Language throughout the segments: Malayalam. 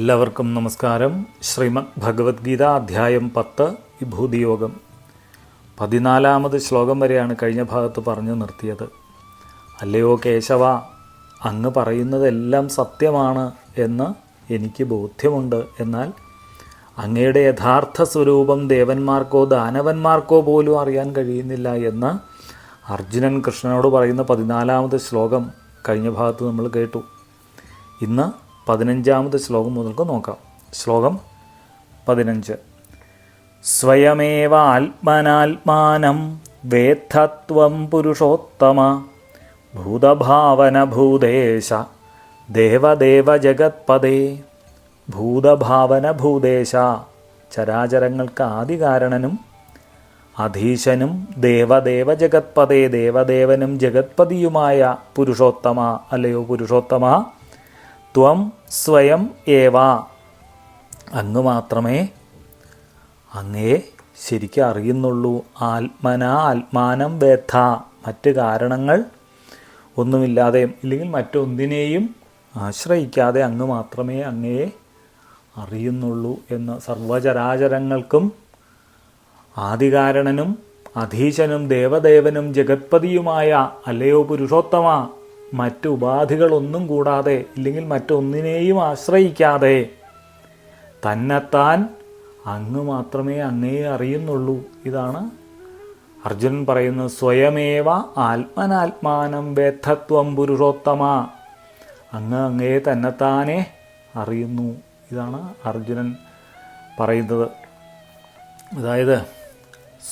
എല്ലാവർക്കും നമസ്കാരം. ശ്രീമദ് ഭഗവത്ഗീത അധ്യായം 10 വിഭൂതിയോഗം 14ാമത് ശ്ലോകം വരെയാണ് കഴിഞ്ഞ ഭാഗത്ത് പറഞ്ഞു നിർത്തിയത്. അല്ലയോ കേശവ, അങ്ങ് പറയുന്നതെല്ലാം സത്യമാണ് എന്ന് എനിക്ക് ബോധ്യമുണ്ട്. എന്നാൽ അങ്ങയുടെ യഥാർത്ഥ സ്വരൂപം ദേവന്മാർക്കോ ദാനവന്മാർക്കോ പോലും അറിയാൻ കഴിയുന്നില്ല എന്ന് അർജുനൻ കൃഷ്ണനോട് പറയുന്ന 14ാമത് ശ്ലോകം കഴിഞ്ഞ ഭാഗത്ത് നമ്മൾ കേട്ടു. ഇന്ന് 15ാമത് ശ്ലോകം മുതൽക്ക് നോക്കാം. ശ്ലോകം 15. സ്വയമേവ ആത്മനാത്മാനം വേദ്ധത്വം പുരുഷോത്തമ ഭൂതഭാവന ഭൂദേശ ദേവദേവ ജഗത്പദേ. ഭൂതഭാവന ഭൂദേശ, ചരാചരങ്ങൾക്ക് ആദികാരണനും അധീശനും ദേവദേവ ജഗത്പദേ, ദേവദേവനും ജഗത്പതിയുമായ പുരുഷോത്തമ, അല്ലയോ പുരുഷോത്തമ, ത്വം സ്വയം ഏവ, അങ്ങ് മാത്രമേ അങ്ങയെ ശരിക്കും അറിയുന്നുള്ളൂ. ആത്മന ആത്മാനം വേദ്ധ, മറ്റ് കാരണങ്ങൾ ഒന്നുമില്ലാതെ ഇല്ലെങ്കിൽ മറ്റൊന്നിനെയും ആശ്രയിക്കാതെ അങ്ങ് മാത്രമേ അങ്ങയെ അറിയുന്നുള്ളൂ എന്ന്. സർവചരാചരങ്ങൾക്കും ആദികാരണനും അധീശനും ദേവദേവനും ജഗത്പതിയുമായ അല്ലയോ പുരുഷോത്തമ, മറ്റ് ഉപാധികളൊന്നും കൂടാതെ ഇല്ലെങ്കിൽ മറ്റൊന്നിനെയും ആശ്രയിക്കാതെ തന്നെത്താൻ അങ്ങ് മാത്രമേ അങ്ങയെ അറിയുന്നുള്ളൂ. ഇതാണ് അർജുനൻ പറയുന്നത്. സ്വയമേവ ആത്മനാത്മാനം വേദ്ധത്വം പുരുഷോത്തമ, അങ്ങ് അങ്ങയെ തന്നെത്താനെ അറിയുന്നു. ഇതാണ് അർജുനൻ പറയുന്നത്. അതായത്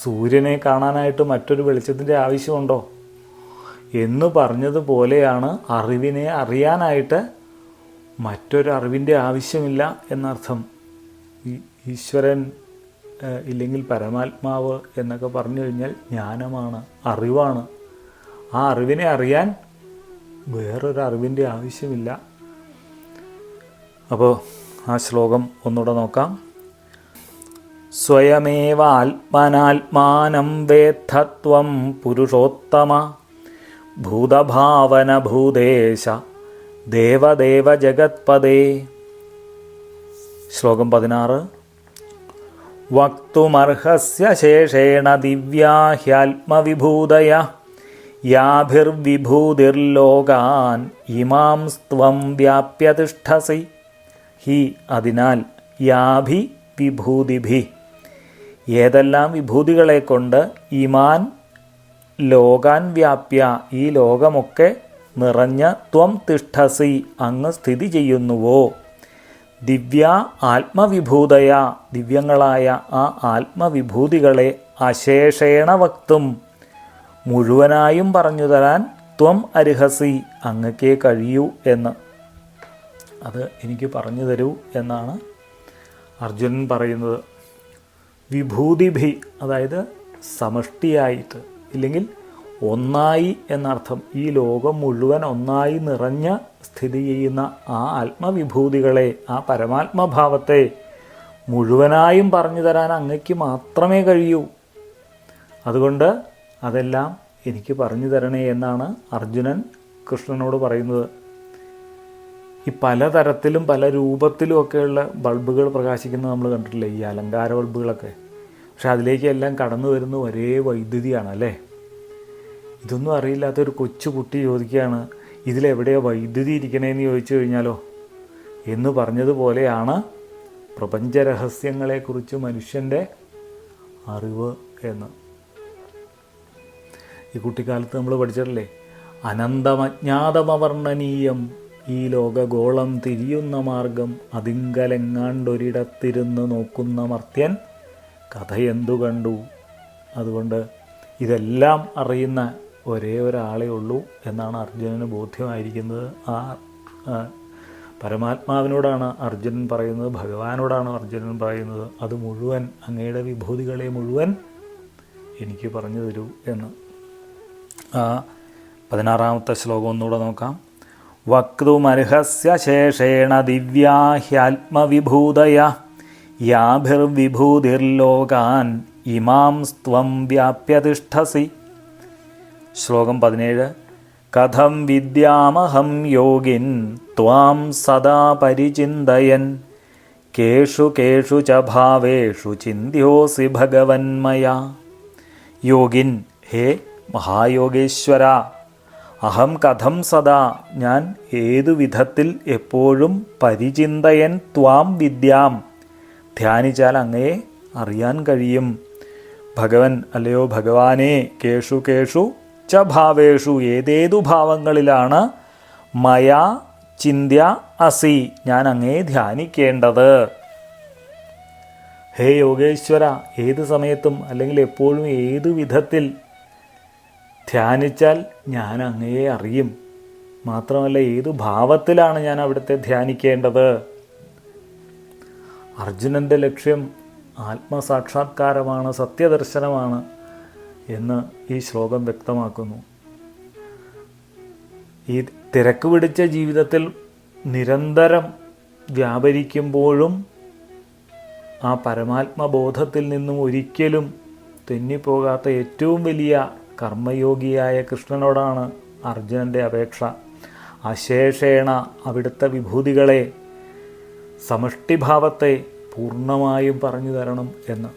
സൂര്യനെ കാണാനായിട്ട് മറ്റൊരു വെളിച്ചത്തിൻ്റെ ആവശ്യമുണ്ടോ എന്ന് പറഞ്ഞതുപോലെയാണ് അറിവിനെ അറിയാനായിട്ട് മറ്റൊരറിവിൻ്റെ ആവശ്യമില്ല എന്നർത്ഥം. ഈശ്വരൻ ഇല്ലെങ്കിൽ പരമാത്മാവ് എന്നൊക്കെ പറഞ്ഞു കഴിഞ്ഞാൽ ജ്ഞാനമാണ്, അറിവാണ്. ആ അറിവിനെ അറിയാൻ വേറൊരറിവിൻ്റെ ആവശ്യമില്ല. അപ്പോൾ ആ ശ്ലോകം ഒന്നുകൂടെ നോക്കാം. സ്വയമേവ ആത്മനാത്മാനം വേദ്ധത്വം പുരുഷോത്തമ ഭൂതഭാവന ഭൂദേശ ദേവദേവ ജഗത്പദേ. ശ്ലോകം 16. വക്തുമർഹസ്യ ശേഷേണ ദിവ്യാ ഹ്യാത്മവിഭൂതയ യാഭിർവിഭൂതിർലോകാൻ ഇമാം സ്ത്വം വ്യാപ്യ തിഷ്ഠസി. ഹി, അതിനാൽ, യാഭി വിഭൂതിഭി, ഏതെല്ലാം വിഭൂതികളെ കൊണ്ട്, ഇമാൻ ലോകാൻ വ്യാപ്യ, ഈ ലോകമൊക്കെ നിറഞ്ഞ, ത്വം തിഷ്ഠസി, അങ്ങ് സ്ഥിതി ചെയ്യുന്നുവോ, ദിവ്യ ആത്മവിഭൂതയ, ദിവ്യങ്ങളായ ആ ആത്മവിഭൂതികളെ അശേഷേണ വക്തും, മുഴുവനായും പറഞ്ഞു തരാൻ, ത്വം അർഹസി, അങ്ങക്കേ കഴിയൂ എന്ന്. അത് എനിക്ക് പറഞ്ഞു തരൂ എന്നാണ് അർജുനൻ പറയുന്നത്. വിഭൂതിഭി, അതായത് സമഷ്ടിയായിട്ട് ഇല്ലെങ്കിൽ ഒന്നായി എന്നർത്ഥം. ഈ ലോകം മുഴുവൻ ഒന്നായി നിറഞ്ഞ് സ്ഥിതി ചെയ്യുന്ന ആ ആത്മവിഭൂതികളെ, ആ പരമാത്മഭാവത്തെ മുഴുവനായും പറഞ്ഞു തരാൻ അങ്ങയ്ക്ക് മാത്രമേ കഴിയൂ. അതുകൊണ്ട് അതെല്ലാം എനിക്ക് പറഞ്ഞു തരണേ എന്നാണ് അർജുനൻ കൃഷ്ണനോട് പറയുന്നത്. ഈ പലതരത്തിലും പല രൂപത്തിലുമൊക്കെയുള്ള ബൾബുകൾ പ്രകാശിക്കുന്നത് നമ്മൾ കണ്ടിട്ടില്ലേ, ഈ അലങ്കാര ബൾബുകളൊക്കെ. പക്ഷെ അതിലേക്കെല്ലാം കടന്നു വരുന്ന ഒരേ വൈദ്യുതിയാണ് അല്ലേ. ഇതൊന്നും അറിയില്ലാത്തൊരു കൊച്ചുകുട്ടി ചോദിക്കുകയാണ്, ഇതിലെവിടെയാണ് വൈദ്യുതി ഇരിക്കണേന്ന് ചോദിച്ചു കഴിഞ്ഞാലോ എന്ന് പറഞ്ഞതുപോലെയാണ് പ്രപഞ്ചരഹസ്യങ്ങളെക്കുറിച്ച് മനുഷ്യൻ്റെ അറിവ് എന്ന്. ഈ കുട്ടിക്കാലത്ത് നമ്മൾ പഠിച്ചിട്ടില്ലേ, അനന്തമജ്ഞാതമവർണ്ണനീയം ഈ ലോകഗോളം തിരിയുന്ന മാർഗം അതിങ്കലെങ്ങാണ്ടൊരിടത്തിരുന്ന് നോക്കുന്ന മർത്യൻ കഥയെന്തു കണ്ടു. അതുകൊണ്ട് ഇതെല്ലാം അറിയുന്ന ഒരേ ഒരാളേ ഉള്ളൂ എന്നാണ് അർജുനന് ബോധ്യമായിരിക്കുന്നത്. ആ പരമാത്മാവിനോടാണ് അർജുനൻ പറയുന്നത്, ഭഗവാനോടാണ് അർജുനൻ പറയുന്നത്. അത് മുഴുവൻ, അങ്ങയുടെ വിഭൂതികളെ മുഴുവൻ എനിക്ക് പറഞ്ഞു തരൂ എന്ന്. 16ാമത്തെ ശ്ലോകം ഒന്നുകൂടെ നോക്കാം. വക്തുമർഹസ്യ ശേഷേണ ദിവ്യാ ഹ്യാത്മവിഭൂതയ യാഭിർവിഭൂതിർലോകാൻ ഇമാം സ്ത്വം വ്യാപ്യ തിഷ്ഠസി. ശ്ലോകം 17. കഥം വിദ്യാമഹം യോഗിൻ ത്വാം സദാ പരിചിന്തയൻ കേഷു കേഷു ച ഭാവേഷു ചിന്ത്യോസി ഭഗവന്മയാ. യോഗിൻ, ഹേ മഹായോഗേശ്വര, അഹം കഥം സദാ, ഞാൻ ഏതു വിധത്തിൽ എപ്പോഴും പരിചിന്തയൻ ത്വാം വിദ്യാം, ധ്യാനിച്ചാൽ അങ്ങയെ അറിയാൻ കഴിയും. ഭഗവൻ, അല്ലയോ ഭഗവാനേ, കേഷു കേഷു ച ഭാവേഷു, ഏതേതു ഭാവങ്ങളിലാണ് മയാ ചിന്ത്യ അസി, ഞാൻ അങ്ങയെ ധ്യാനിക്കേണ്ടത്. ഹേ യോഗേശ്വര, ഏത് സമയത്തും അല്ലെങ്കിൽ എപ്പോഴും ഏതു വിധത്തിൽ ധ്യാനിച്ചാൽ ഞാൻ അങ്ങയെ അറിയും. മാത്രമല്ല ഏതു ഭാവത്തിലാണ് ഞാൻ അവിടുത്തെ ധ്യാനിക്കേണ്ടത്. അർജുനൻ്റെ ലക്ഷ്യം ആത്മസാക്ഷാത്കാരമാണ്, സത്യദർശനമാണ് എന്ന് ഈ ശ്ലോകം വ്യക്തമാക്കുന്നു. ഈ തിരക്ക് പിടിച്ച ജീവിതത്തിൽ നിരന്തരം വ്യാപരിക്കുമ്പോഴും ആ പരമാത്മബോധത്തിൽ നിന്നും ഒരിക്കലും തെന്നിപ്പോകാത്ത ഏറ്റവും വലിയ കർമ്മയോഗിയായ കൃഷ്ണനോടാണ് അർജുനൻ്റെ അപേക്ഷ. അശേഷേണ അവിടുത്തെ വിഭൂതികളെ, സമഷ്ടിഭാവത്തെ പൂർണ്ണമായും പറഞ്ഞു തരണം എന്ന്.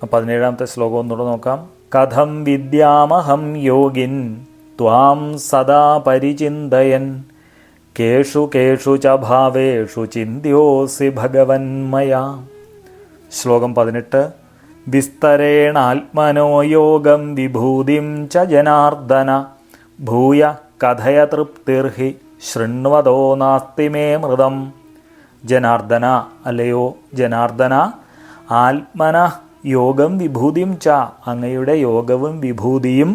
17ാമത്തെ ശ്ലോകം ഒന്നുകൂടെ നോക്കാം. കഥം വിദ്യാമഹം യോഗിൻ ത്വാം സദാ പരിചിന്തയൻ കേഷു കേഷു ച ഭാവേഷു ചിന്ത്യോസി ഭഗവന്മയാ. ശ്ലോകം 18. വിസ്തരേണാത്മനോ യോഗം വിഭൂതിം ച ജനാർദ്ദന ഭൂയ കഥയ തൃപ്തിർഹി ശൃണ്വതോ നാസ്തി മേ മൃതം. ജനാർദ്ദന, അല്ലയോ ജനാർദ്ദന, ആത്മന യോഗം വിഭൂതിം ച, അങ്ങയുടെ യോഗവും വിഭൂതിയും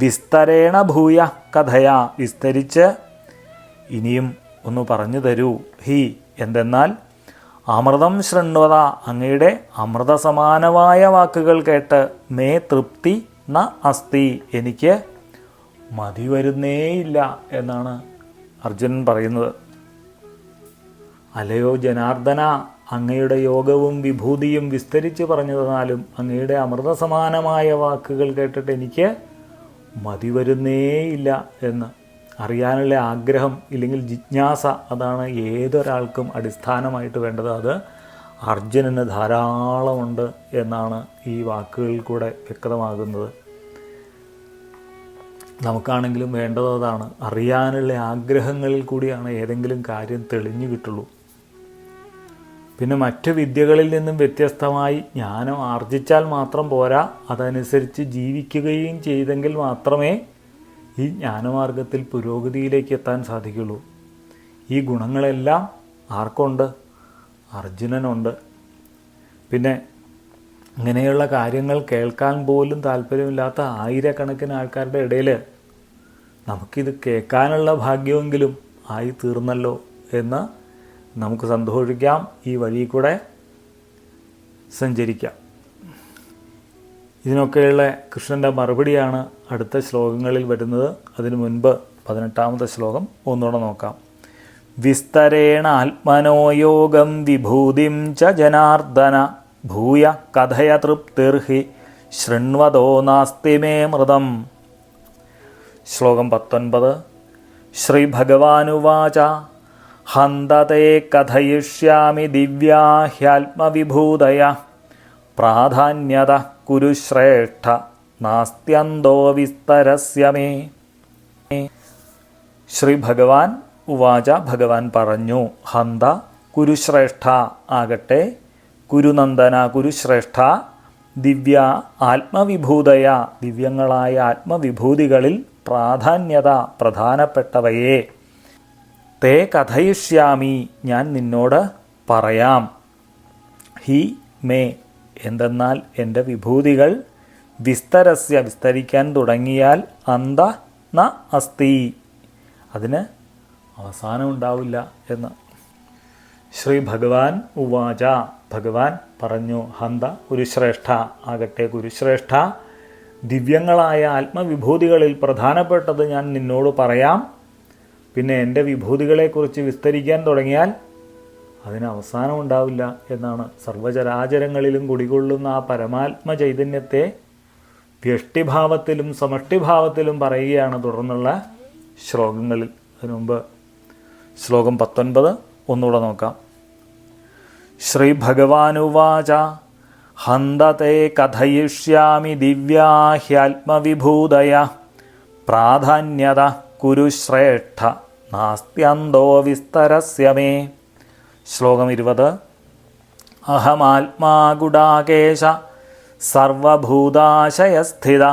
വിസ്തരേണ ഭൂയ കഥയ, വിസ്തരിച്ച് ഇനിയും ഒന്ന് പറഞ്ഞു തരൂ. ഹി, എന്തെന്നാൽ അമൃതം ശൃണ്വത, അങ്ങയുടെ അമൃതസമാനമായ വാക്കുകൾ കേട്ട് മേ തൃപ്തി ന അസ്തി, എനിക്ക് മതി വരുന്നേയില്ല എന്നാണ് അർജുനൻ പറയുന്നത്. അലയോ ജനാർദ്ദന, അങ്ങയുടെ യോഗവും വിഭൂതിയും വിസ്തരിച്ച് പറഞ്ഞു തന്നാലും അങ്ങയുടെ അമൃതസമാനമായ വാക്കുകൾ കേട്ടിട്ട് എനിക്ക് മതി വരുന്നേയില്ല എന്ന്. അറിയാനുള്ള ആഗ്രഹം ഇല്ലെങ്കിൽ ജിജ്ഞാസ, അതാണ് ഏതൊരാൾക്കും അടിസ്ഥാനമായിട്ട് വേണ്ടത്. അത് അർജുനന് ധാരാളമുണ്ട് എന്നാണ് ഈ വാക്കുകളിൽ കൂടെ വ്യക്തമാകുന്നത്. നമുക്കാണെങ്കിലും വേണ്ടത് അതാണ്. അറിയാനുള്ള ആഗ്രഹങ്ങളിൽ കൂടിയാണ് ഏതെങ്കിലും കാര്യം തെളിഞ്ഞു കിട്ടുള്ളൂ. പിന്നെ മറ്റ് വിദ്യകളിൽ നിന്നും വ്യത്യസ്തമായി ജ്ഞാനം ആർജിച്ചാൽ മാത്രം പോരാ, അതനുസരിച്ച് ജീവിക്കുകയും ചെയ്തെങ്കിൽ മാത്രമേ ഈ ജ്ഞാനമാർഗത്തിൽ പുരോഗതിയിലേക്ക് എത്താൻ സാധിക്കുള്ളൂ. ഈ ഗുണങ്ങളെല്ലാം ആർക്കുണ്ട്? അർജുനനുണ്ട്. പിന്നെ ഇങ്ങനെയുള്ള കാര്യങ്ങൾ കേൾക്കാൻ പോലും താല്പര്യമില്ലാത്ത ആയിരക്കണക്കിന് ആൾക്കാരുടെ ഇടയിൽ നമുക്കിത് കേൾക്കാനുള്ള ഭാഗ്യമെങ്കിലും ആയി തീർന്നല്ലോ എന്ന് നമുക്ക് സന്തോഷിക്കാം. ഈ വഴി കൂടെ സഞ്ചരിക്കാം. ഇതിനൊക്കെയുള്ള കൃഷ്ണൻ്റെ മറുപടിയാണ് അടുത്ത ശ്ലോകങ്ങളിൽ വരുന്നത്. അതിനു മുൻപ് 18ാമത്തെ ശ്ലോകം ഒന്നുകൂടെ നോക്കാം. വിസ്തരേണ ആത്മനോ യോഗം വിഭൂതിം ച ജനാർദ്ദന ഭൂയ കഥയ തൃപ്തിർഹി ശൃണ്വതോ നാസ്തി മേ മൃതം. ശ്ലോകം 19. ശ്രീഭഗവാനുവാച ഹന്തതേ കഥയിഷ്യാമി ദിവ്യാ ഹ്യാത്മവിഭൂതയ പ്രാധാന്യത കുരു ശ്രേഷ്ഠ നാസ്ത്യന്തോ വിസ്തരസ്യ മേ. ശ്രീ ഭഗവാൻ ഉവാച, ഭഗവാൻ പറഞ്ഞു, ഹന്ത കുരുശ്രേഷ്ഠ ആകട്ടെ, കുരുനന്ദന കുരുശ്രേഷ്ഠ, ദിവ്യ ആത്മവിഭൂതയ ദിവ്യങ്ങളായ ആത്മവിഭൂതികളിൽ പ്രാധാന്യത പ്രധാനപ്പെട്ടവയെ, തേ കഥയിഷ്യാമി ഞാൻ നിന്നോട് പറയാം, ഹി മേ എന്തെന്നാൽ എൻ്റെ വിഭൂതികൾ വിസ്തരസ്യ വിസ്തരിക്കാൻ തുടങ്ങിയാൽ അന്ത ന അസ്തി അതിന് അവസാനം ഉണ്ടാവില്ല എന്ന്. ശ്രീ ഭഗവാൻ ഉവാച ഭഗവാൻ പറഞ്ഞു, ഹന്ത കുരുശ്രേഷ്ഠ ആകട്ടെ കുരുശ്രേഷ്ഠ, ദിവ്യങ്ങളായ ആത്മവിഭൂതികളിൽ പ്രധാനപ്പെട്ടത് ഞാൻ നിന്നോട് പറയാം. പിന്നെ എൻ്റെ വിഭൂതികളെക്കുറിച്ച് വിസ്തരിക്കാൻ തുടങ്ങിയാൽ അതിന് അവസാനം ഉണ്ടാവില്ല എന്നാണ്. സർവചരാചരങ്ങളിലും കുടികൊള്ളുന്ന ആ പരമാത്മ ചൈതന്യത്തെ വ്യഷ്ടിഭാവത്തിലും സമഷ്ടിഭാവത്തിലും പറയുകയാണ് തുടർന്നുള്ള ശ്ലോകങ്ങളിൽ. അതിനു മുമ്പ് ശ്ലോകം 19 ഒന്നുകൂടെ നോക്കാം. ശ്രീഭഗവാനുവാച ഹന്തത്തെ കഥയിഷ്യാമി ദിവ്യാ ഹ്യാത്മവിഭൂതയ പ്രാധാന്യത കുരു ശ്രേഷ്ഠ നാസ്ത്യന്തോ വിസ്തരസ്യ മേ. ശ്ലോകം 20. അഹമാത്മാ ഗുഡാകേശ സർവഭൂതാശയസ്ഥിത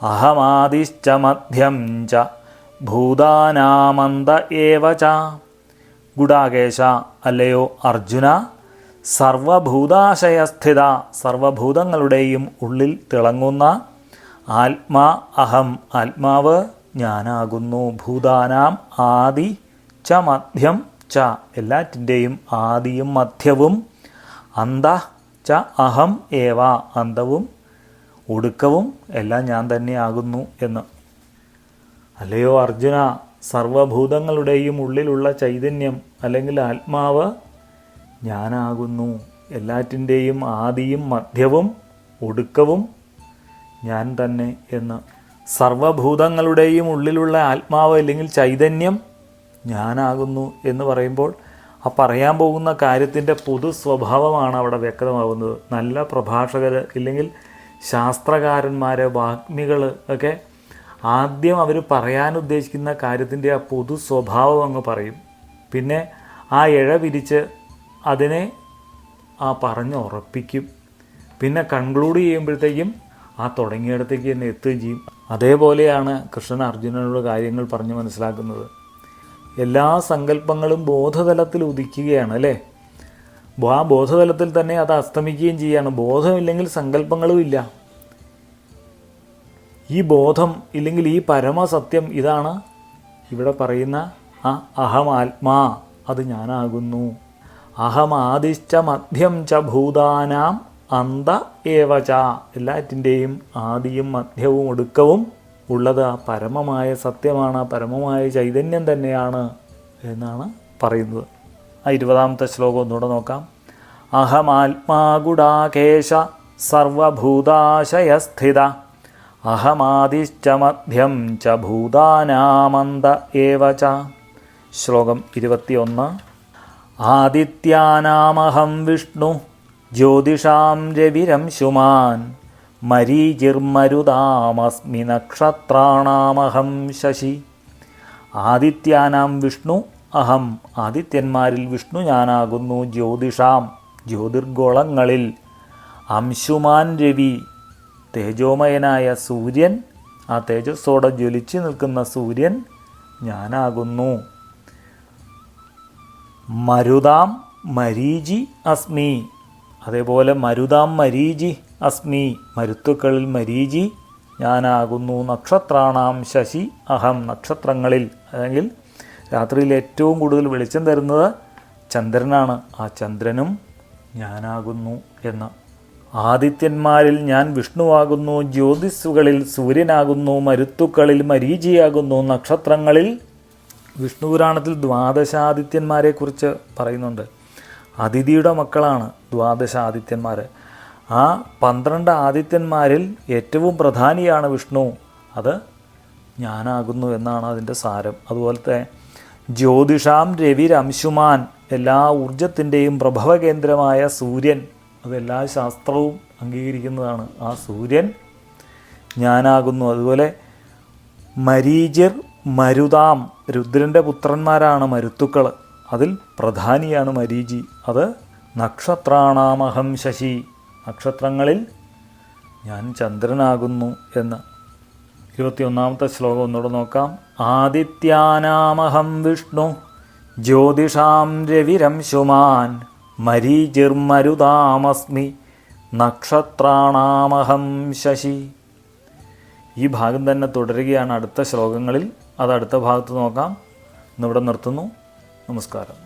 അഹമാദിശ്ച മധ്യം ച ഭൂതാനാമന്ത ഏവ ച. ഗുഡാകേശ, അല്ലയോ അർജുന, സർവഭൂതാശയസ്ഥിത, സർവഭൂതങ്ങളുടെയും ഉള്ളിൽ തിളങ്ങുന്ന ആത്മാ അഹം, ആത്മാവ് ഞാനാകുന്നു. ഭൂതാനാം ആദി ച മധ്യം ച, എല്ലാറ്റിൻ്റെയും ആദിയും മധ്യവും. അന്ത ച അഹം ഏവ, അന്തവും ഒടുക്കവും എല്ലാം ഞാൻ തന്നെയാകുന്നു എന്ന്. അല്ലയോ അർജുന, സർവഭൂതങ്ങളുടെയും ഉള്ളിലുള്ള ചൈതന്യം അല്ലെങ്കിൽ ആത്മാവ് ഞാനാകുന്നു. എല്ലാറ്റിൻ്റെയും ആദിയും മധ്യവും ഒടുക്കവും ഞാൻ തന്നെ എന്ന്. സർവഭൂതങ്ങളുടെയും ഉള്ളിലുള്ള ആത്മാവ് അല്ലെങ്കിൽ ചൈതന്യം ഞാനാകുന്നു എന്ന് പറയുമ്പോൾ ആ പറയാൻ പോകുന്ന കാര്യത്തിൻ്റെ പൊതു സ്വഭാവമാണ് അവിടെ വ്യക്തമാകുന്നത്. നല്ല പ്രഭാഷകർ ഇല്ലെങ്കിൽ ശാസ്ത്രകാരന്മാർ, വാഗ്മികൾ ഒക്കെ ആദ്യം അവർ പറയാൻ ഉദ്ദേശിക്കുന്ന കാര്യത്തിൻ്റെ ആ പൊതു സ്വഭാവം അങ്ങ് പറയും. പിന്നെ ആ ഇഴ വിരിച്ച് അതിനെ പറഞ്ഞുറപ്പിക്കും. പിന്നെ കൺക്ലൂഡ് ചെയ്യുമ്പോഴത്തേക്കും ആ തുടങ്ങിയിടത്തേക്ക് തന്നെ എത്തുകയും ചെയ്യും. അതേപോലെയാണ് കൃഷ്ണൻ അർജുനനോട് കാര്യങ്ങൾ പറഞ്ഞു മനസ്സിലാക്കുന്നത്. എല്ലാ സങ്കല്പങ്ങളും ബോധതലത്തിൽ ഉദിക്കുകയാണ് അല്ലേ. ആ ബോധതലത്തിൽ തന്നെ അത് അസ്തമിക്കുകയും ചെയ്യുകയാണ്. ബോധമില്ലെങ്കിൽ സങ്കല്പങ്ങളും ഇല്ല. ഈ ബോധം ഇല്ലെങ്കിൽ ഈ പരമസത്യം ഇതാണ് ഇവിടെ പറയുന്ന ആ അഹമാത്മാ, അത് ഞാനാകുന്നു. അഹമാദിശ്ച മധ്യം ച ഭൂതാനാം അന്ത ഏവ ച, എല്ലാറ്റിൻ്റെയും ആദിയും മധ്യവും ഒടുക്കവും ഉള്ളത് ആ പരമമായ സത്യമാണ്, ആ പരമമായ ചൈതന്യം തന്നെയാണ് എന്നാണ് പറയുന്നത്. ആ 20ാമത്തെ ശ്ലോകം ഒന്നുകൂടെ നോക്കാം. അഹമാത്മാ ഗുഡാകേശ സർവഭൂതാശയസ്ഥിത അഹമാദിശ്ച മധ്യം ച ഭൂതാനാമന്ത ഏവ ച. ശ്ലോകം 21. ആദിത്യാനാമഹം വിഷ്ണു ജ്യോതിഷാം രവിരംശുമാൻ മരീചിർമരുതാമസ്മി നക്ഷത്രാണാമഹം ശശി. ആദിത്യാനാം വിഷ്ണു അഹം, ആദിത്യന്മാരിൽ വിഷ്ണു ഞാനാകുന്നു. ജ്യോതിഷാം, ജ്യോതിർഗോളങ്ങളിൽ. അംശുമാൻ രവി, തേജോമയനായ സൂര്യൻ, ആ തേജസ്സോടെ ജ്വലിച്ച് നിൽക്കുന്ന സൂര്യൻ ഞാനാകുന്നു. മരുതാം മരീചി അസ്മി, അതേപോലെ മരുതാം മരീചി അസ്മി, മരുത്തുക്കളിൽ മരീചി ഞാനാകുന്നു. നക്ഷത്രാണാം ശശി അഹം, നക്ഷത്രങ്ങളിൽ അല്ലെങ്കിൽ രാത്രിയിൽ ഏറ്റവും കൂടുതൽ വെളിച്ചം തരുന്നത് ചന്ദ്രനാണ്, ആ ചന്ദ്രനും ഞാനാകുന്നു എന്ന്. ആദിത്യന്മാരിൽ ഞാൻ വിഷ്ണുവാകുന്നു, ജ്യോതിസ്സുകളിൽ സൂര്യനാകുന്നു, മരുത്തുക്കളിൽ മരീചിയാകുന്നു, നക്ഷത്രങ്ങളിൽ. വിഷ്ണു പുരാണത്തിൽ ദ്വാദശാദിത്യന്മാരെക്കുറിച്ച് പറയുന്നുണ്ട്. അതിഥിയുടെ മക്കളാണ് ദ്വാദശാദിത്യന്മാർ. ആ 12 ആദിത്യന്മാരിൽ ഏറ്റവും പ്രധാനിയാണ് വിഷ്ണു, അത് ഞാനാകുന്നു എന്നാണ് അതിൻ്റെ സാരം. അതുപോലത്തെ ജ്യോതിഷാം രവിരംശുമാൻ, എല്ലാ ഊർജത്തിൻ്റെയും പ്രഭവകേന്ദ്രമായ സൂര്യൻ, അതെല്ലാ ശാസ്ത്രവും അംഗീകരിക്കുന്നതാണ്. ആ സൂര്യൻ ഞാനാകുന്നു. അതുപോലെ മരീചിർ മരുതാം, രുദ്രൻ്റെ പുത്രന്മാരാണ് മരുത്തുക്കൾ, അതിൽ പ്രധാനിയാണ് മരീചി, അത് നക്ഷത്രാണാമഹം ശശി, നക്ഷത്രങ്ങളിൽ ഞാൻ ചന്ദ്രനാകുന്നു എന്ന്. 21ാമത്തെ ശ്ലോകം ഒന്നുകൂടെ നോക്കാം. ആദിത്യാനാമഹം വിഷ്ണു ജ്യോതിഷാം രവിരംശുമാൻ മരീചിർമരുതാമസ്മി നക്ഷത്രാണാമഹം ശശി. ഈ ഭാഗം തന്നെ തുടരുകയാണ് അടുത്ത ശ്ലോകങ്ങളിൽ. അത് അടുത്ത ഭാഗത്ത് നോക്കാം. ഇന്നിവിടെ നിർത്തുന്നു. നമസ്കാരം.